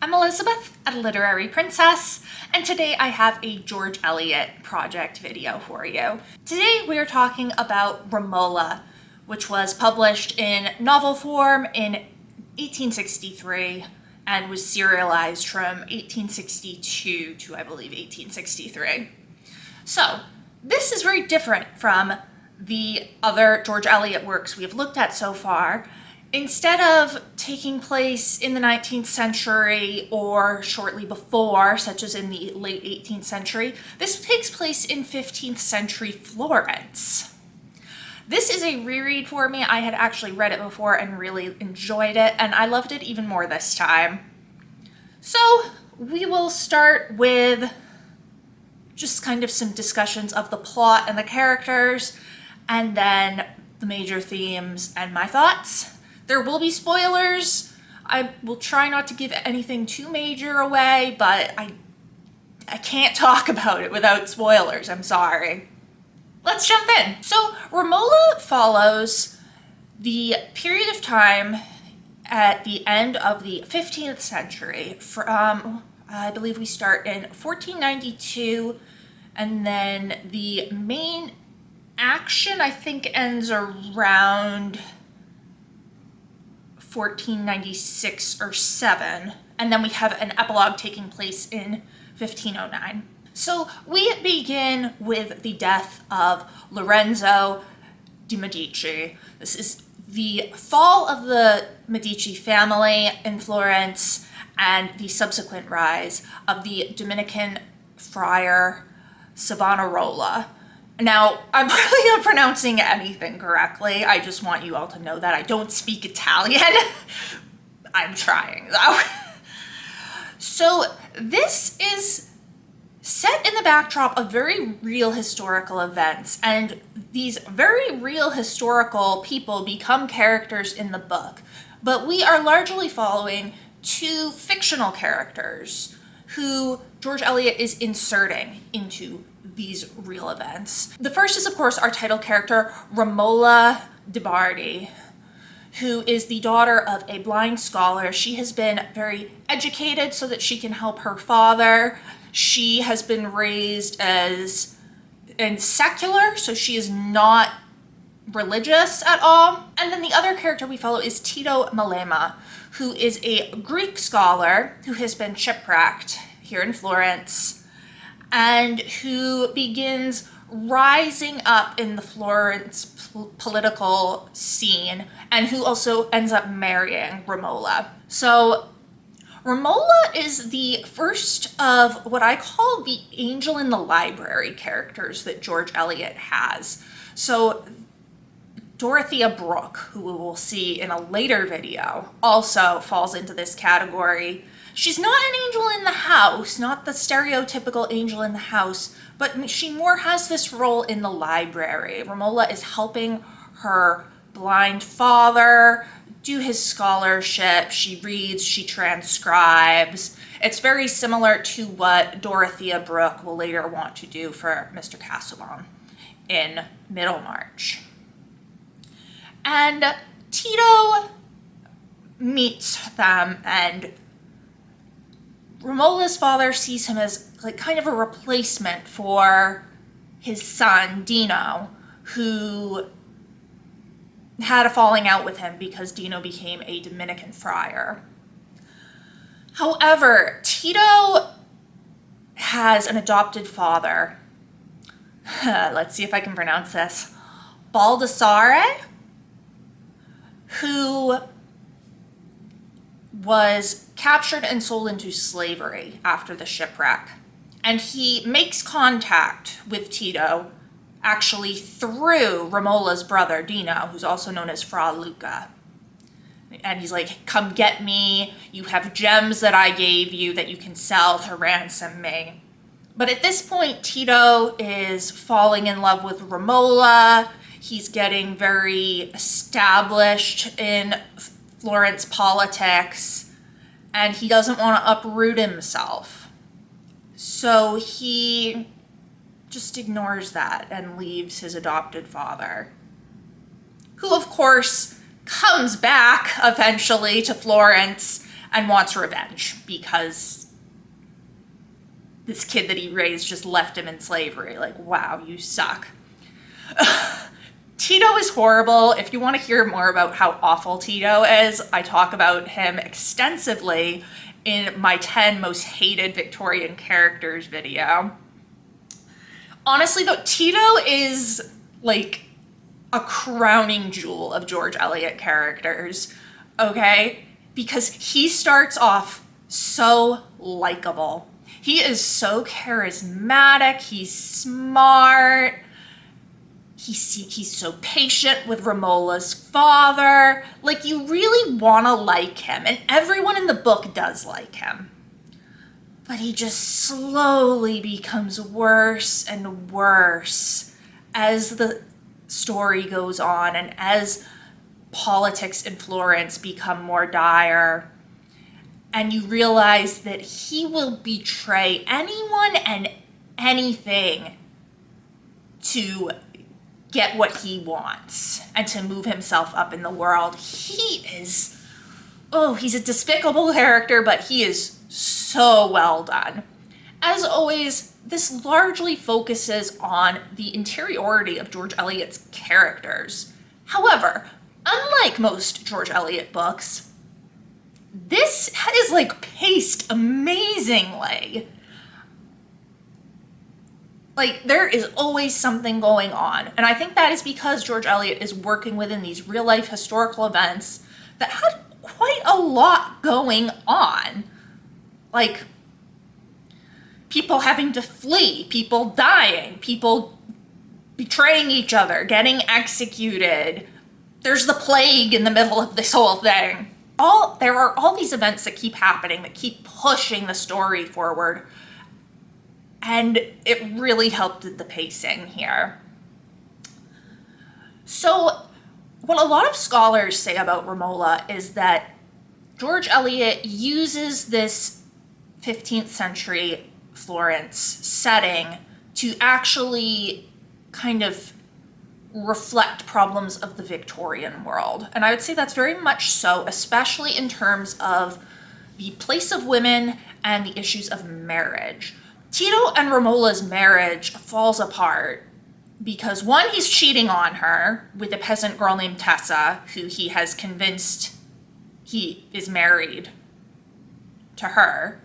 I'm Elizabeth, a literary princess, and today I have a George Eliot project video for you. Today we are talking about Romola, which was published in novel form in 1863 and was serialized from 1862 to, I believe, 1863. So, this is very different from the other George Eliot works we have looked at so far. Instead of taking place in the 19th century or shortly before, such as in the late 18th century, this takes place in 15th century Florence. This is a reread for me. I had actually read it before and really enjoyed it, and I loved it even more this time. So we will start with just kind of some discussions of the plot and the characters, and then the major themes and my thoughts. There will be spoilers. I will try not to give anything too major away, but I can't talk about it without spoilers. I'm sorry. Let's jump in. So Romola follows the period of time at the end of the 15th century from, I believe we start in 1492, and then the main action I think ends around 1496 or 7, and then we have an epilogue taking place in 1509. So we begin with the death of Lorenzo de' Medici. This is the fall of the Medici family in Florence and the subsequent rise of the Dominican friar Savonarola. Now, I'm probably not pronouncing anything correctly. I just want you all to know that I don't speak Italian. I'm trying, though. So this is set in the backdrop of very real historical events, and these very real historical people become characters in the book. But we are largely following two fictional characters who George Eliot is inserting into these real events. The first is, of course, our title character, Romola de' Bardi, who is the daughter of a blind scholar. She has been very educated so that she can help her father. She has been raised as secular, so she is not religious at all. And then the other character we follow is Tito Melema, who is a Greek scholar who has been shipwrecked here in Florence, and who begins rising up in the Florence political scene, and who also ends up marrying Romola. So Romola is the first of what I call the angel in the library characters that George Eliot has. So Dorothea Brooke, who we will see in a later video, also falls into this category. She's not an angel in the house, not the stereotypical angel in the house, but she more has this role in the library. Romola is helping her blind father do his scholarship. She reads, she transcribes. It's very similar to what Dorothea Brooke will later want to do for Mr. Casaubon in Middlemarch. And Tito meets them, and Romola's father sees him as like kind of a replacement for his son, Dino, who had a falling out with him because Dino became a Dominican friar. However, Tito has an adopted father. Let's see if I can pronounce this. Baldassare, who was captured and sold into slavery after the shipwreck. And he makes contact with Tito actually through Romola's brother, Dino, who's also known as Fra Luca. And he's like, come get me. You have gems that I gave you that you can sell to ransom me. But at this point, Tito is falling in love with Romola. He's getting very established in Florence politics, and he doesn't want to uproot himself. So he just ignores that and leaves his adopted father, who of course comes back eventually to Florence and wants revenge because this kid that he raised just left him in slavery. Like, wow, you suck. Tito is horrible. If you want to hear more about how awful Tito is, I talk about him extensively in my 10 most hated Victorian characters video. Honestly though, Tito is like a crowning jewel of George Eliot characters, okay? Because he starts off so likable. He is so charismatic, he's smart, he's so patient with Romola's father. Like, you really want to like him, and everyone in the book does like him. But he just slowly becomes worse and worse as the story goes on and as politics in Florence become more dire. And you realize that he will betray anyone and anything to get what he wants and to move himself up in the world. He's a despicable character, but he is so well done. As always, this largely focuses on the interiority of George Eliot's characters. However, unlike most George Eliot books, this is like paced amazingly. Like, there is always something going on. And I think that is because George Eliot is working within these real-life historical events that had quite a lot going on. Like, people having to flee, people dying, people betraying each other, getting executed. There's the plague in the middle of this whole thing. There are all these events that keep happening, that keep pushing the story forward. And it really helped with the pacing here. So, what a lot of scholars say about Romola is that George Eliot uses this 15th century Florence setting to actually kind of reflect problems of the Victorian world. And I would say that's very much so, especially in terms of the place of women and the issues of marriage. Tito and Romola's marriage falls apart because, one, he's cheating on her with a peasant girl named Tessa, who he has convinced he is married to her.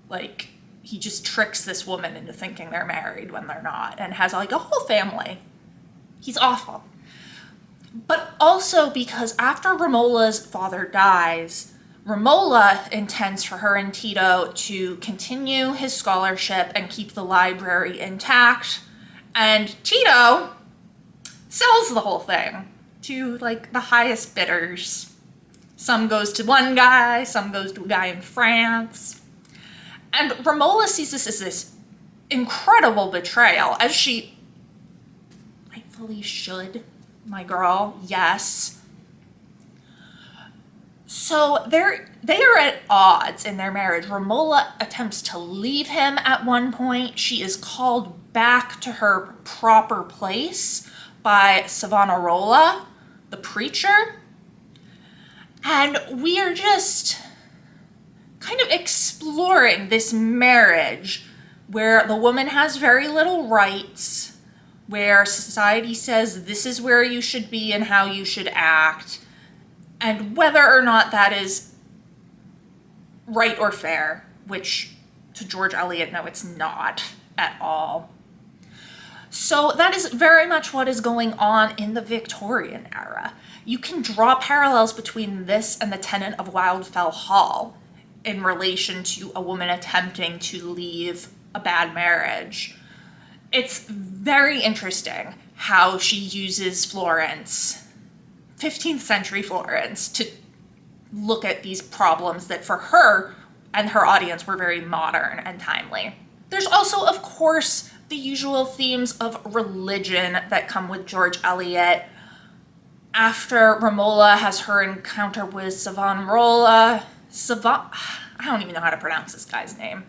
Like, he just tricks this woman into thinking they're married when they're not, and has like a whole family. He's awful. But also because after Romola's father dies, Romola intends for her and Tito to continue his scholarship and keep the library intact, and Tito sells the whole thing to like the highest bidders. Some goes to one guy, some goes to a guy in France. And Romola sees this as this incredible betrayal, as she rightfully should, my girl, yes. So they are at odds in their marriage. Romola attempts to leave him at one point. She is called back to her proper place by Savonarola, the preacher. And we are just kind of exploring this marriage where the woman has very little rights, where society says this is where you should be and how you should act, and whether or not that is right or fair, which to George Eliot, no, it's not at all. So that is very much what is going on in the Victorian era. You can draw parallels between this and the tenant of Wildfell Hall in relation to a woman attempting to leave a bad marriage. It's very interesting how she uses Florence, 15th century Florence, to look at these problems that for her and her audience were very modern and timely. There's also, of course, the usual themes of religion that come with George Eliot. After Romola has her encounter with Savonarola, I don't even know how to pronounce this guy's name.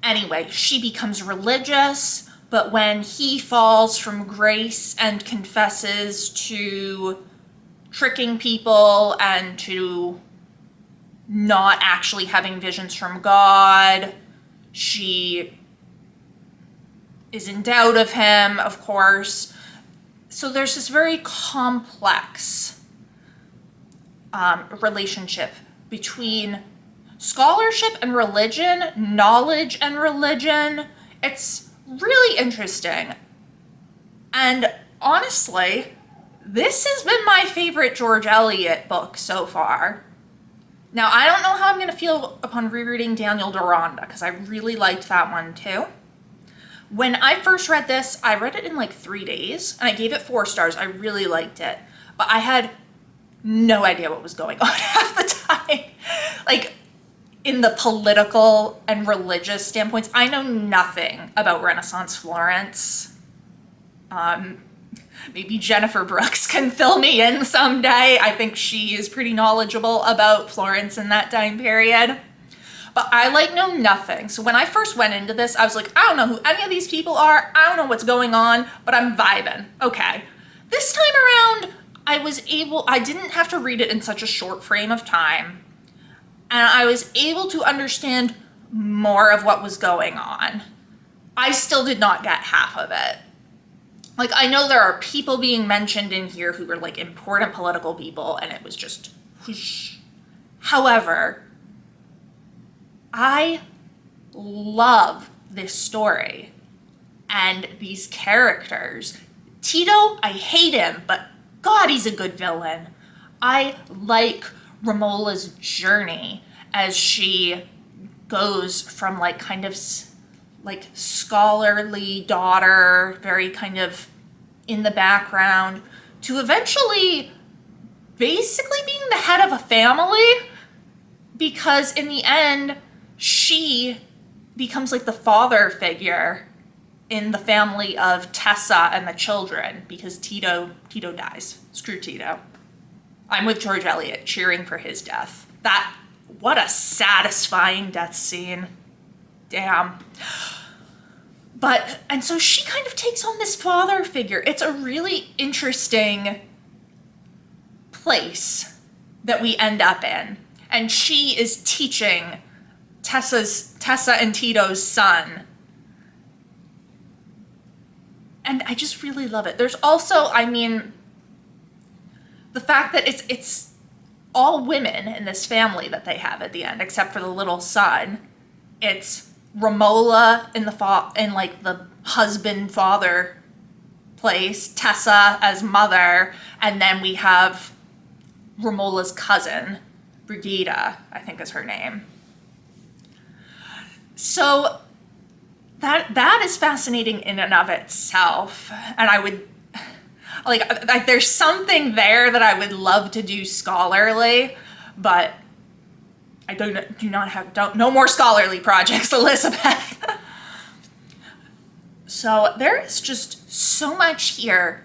Anyway, she becomes religious, but when he falls from grace and confesses to tricking people and to not actually having visions from God. She is in doubt of him, of course. So there's this very complex relationship between scholarship and religion, knowledge and religion. It's really interesting. And honestly, this has been my favorite George Eliot book so far. Now, I don't know how I'm going to feel upon rereading Daniel Deronda, because I really liked that one too. When I first read this, I read it in like 3 days, and I gave it 4 stars. I really liked it. But I had no idea what was going on half the time. Like, in the political and religious standpoints, I know nothing about Renaissance Florence. Maybe Jennifer Brooks can fill me in someday. I think she is pretty knowledgeable about Florence in that time period. But I know nothing. So when I first went into this, I was like, I don't know who any of these people are. I don't know what's going on, but I'm vibing. Okay. This time around, I didn't have to read it in such a short frame of time. And I was able to understand more of what was going on. I still did not get half of it. Like, I know there are people being mentioned in here who were like important political people, and it was just whoosh. However, I love this story and these characters. Tito, I hate him, but God, he's a good villain. I like Romola's journey as she goes from like kind of like scholarly daughter, very kind of in the background, to eventually basically being the head of a family, because in the end, she becomes like the father figure in the family of Tessa and the children, because Tito dies. Screw Tito. I'm with George Eliot, cheering for his death. What a satisfying death scene. Damn. And so she kind of takes on this father figure. It's a really interesting place that we end up in. And she is teaching Tessa and Tito's son. And I just really love it. There's also, the fact that it's all women in this family that they have at the end, except for the little son. It's Romola in the husband father place, Tessa as mother, and then we have Romola's cousin, Brigida, I think is her name. So that is fascinating in and of itself, and I would like there's something there that I would love to do scholarly, but I no more scholarly projects, Elizabeth. So there is just so much here,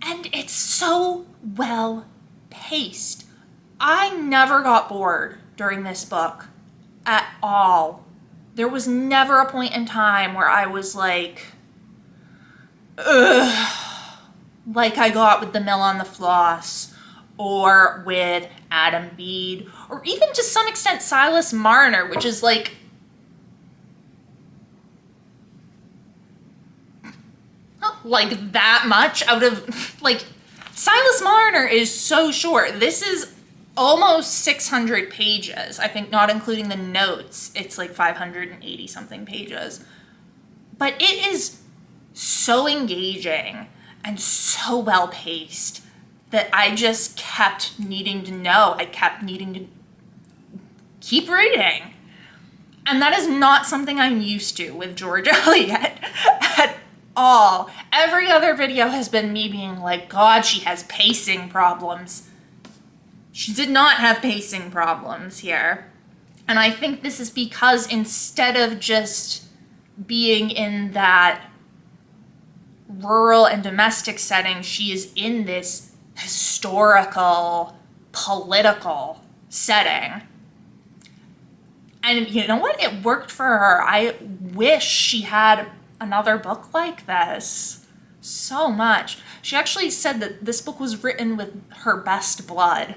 and it's so well paced. I never got bored during this book at all. There was never a point in time where I was like, ugh, like I got with The Mill on the Floss, or with Adam Bede, or even to some extent Silas Marner, which is like, that much out of, Silas Marner is so short. This is almost 600 pages, I think, not including the notes. It's like 580 something pages. But it is so engaging and so well paced that I just kept needing to know. I kept needing to keep reading. And that is not something I'm used to with George Eliot at all. Every other video has been me being like, God, she has pacing problems. She did not have pacing problems here. And I think this is because instead of just being in that rural and domestic setting, she is in this historical, political setting. And you know what? It worked for her. I wish she had another book like this so much. She actually said that this book was written with her best blood.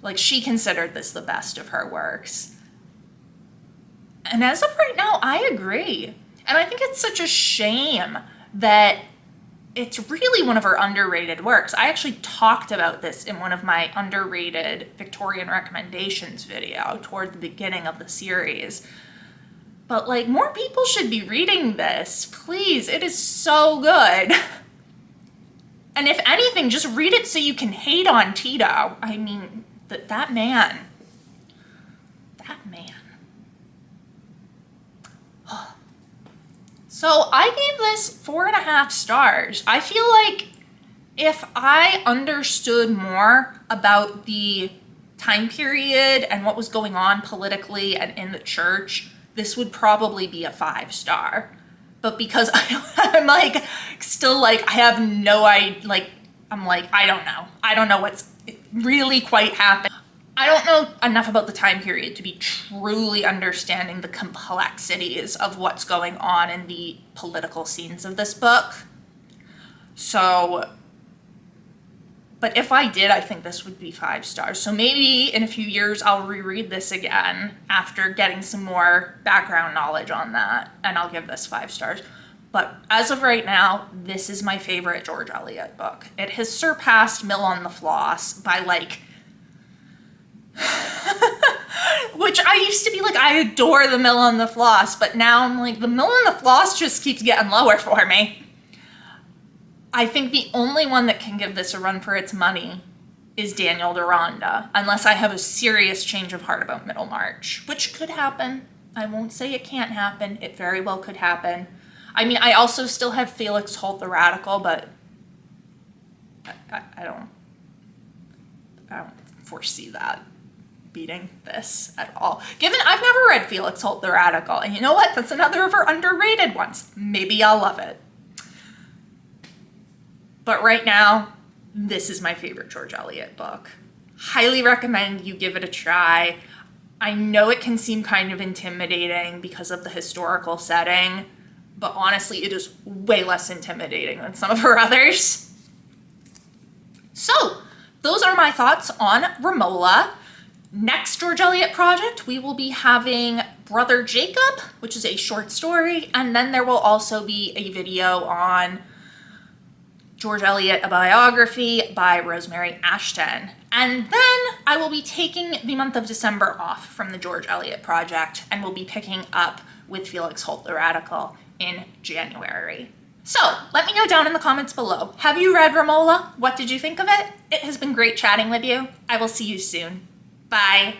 Like, she considered this the best of her works. And as of right now, I agree. And I think it's such a shame that it's really one of her underrated works. I actually talked about this in one of my underrated Victorian recommendations video toward the beginning of the series. But like, more people should be reading this. Please, it is so good. And if anything, just read it so you can hate on Tito. I mean, that man. That man. So I gave this 4.5 stars. I feel like if I understood more about the time period and what was going on politically and in the church, this would probably be a 5-star. But because I'm like, still like, I have no idea, like, I'm like, I don't know. I don't know what's really quite happened. I don't know enough about the time period to be truly understanding the complexities of what's going on in the political scenes of this book. So, but if I did, I think this would be 5 stars. So maybe in a few years, I'll reread this again after getting some more background knowledge on that, and I'll give this 5 stars. But as of right now, this is my favorite George Eliot book. It has surpassed Mill on the Floss by like, which I used to be like, I adore the Mill on the Floss, but now I'm like, the Mill on the Floss just keeps getting lower for me. I think the only one that can give this a run for its money is Daniel Deronda, unless I have a serious change of heart about Middlemarch, which could happen. I won't say it can't happen. It very well could happen. I mean, I also still have Felix Holt the Radical, but I don't foresee that beating this at all. Given I've never read Felix Holt the Radical, and you know what? That's another of her underrated ones. Maybe I'll love it. But right now, this is my favorite George Eliot book. Highly recommend you give it a try. I know it can seem kind of intimidating because of the historical setting, but honestly, it is way less intimidating than some of her others. So, those are my thoughts on Romola. Next George Eliot project, we will be having Brother Jacob, which is a short story, and then there will also be a video on George Eliot, a biography by Rosemary Ashton. And then I will be taking the month of December off from the George Eliot project and will be picking up with Felix Holt the Radical in January. So let me know down in the comments below. Have you read Romola? What did you think of it? It has been great chatting with you. I will see you soon. Bye.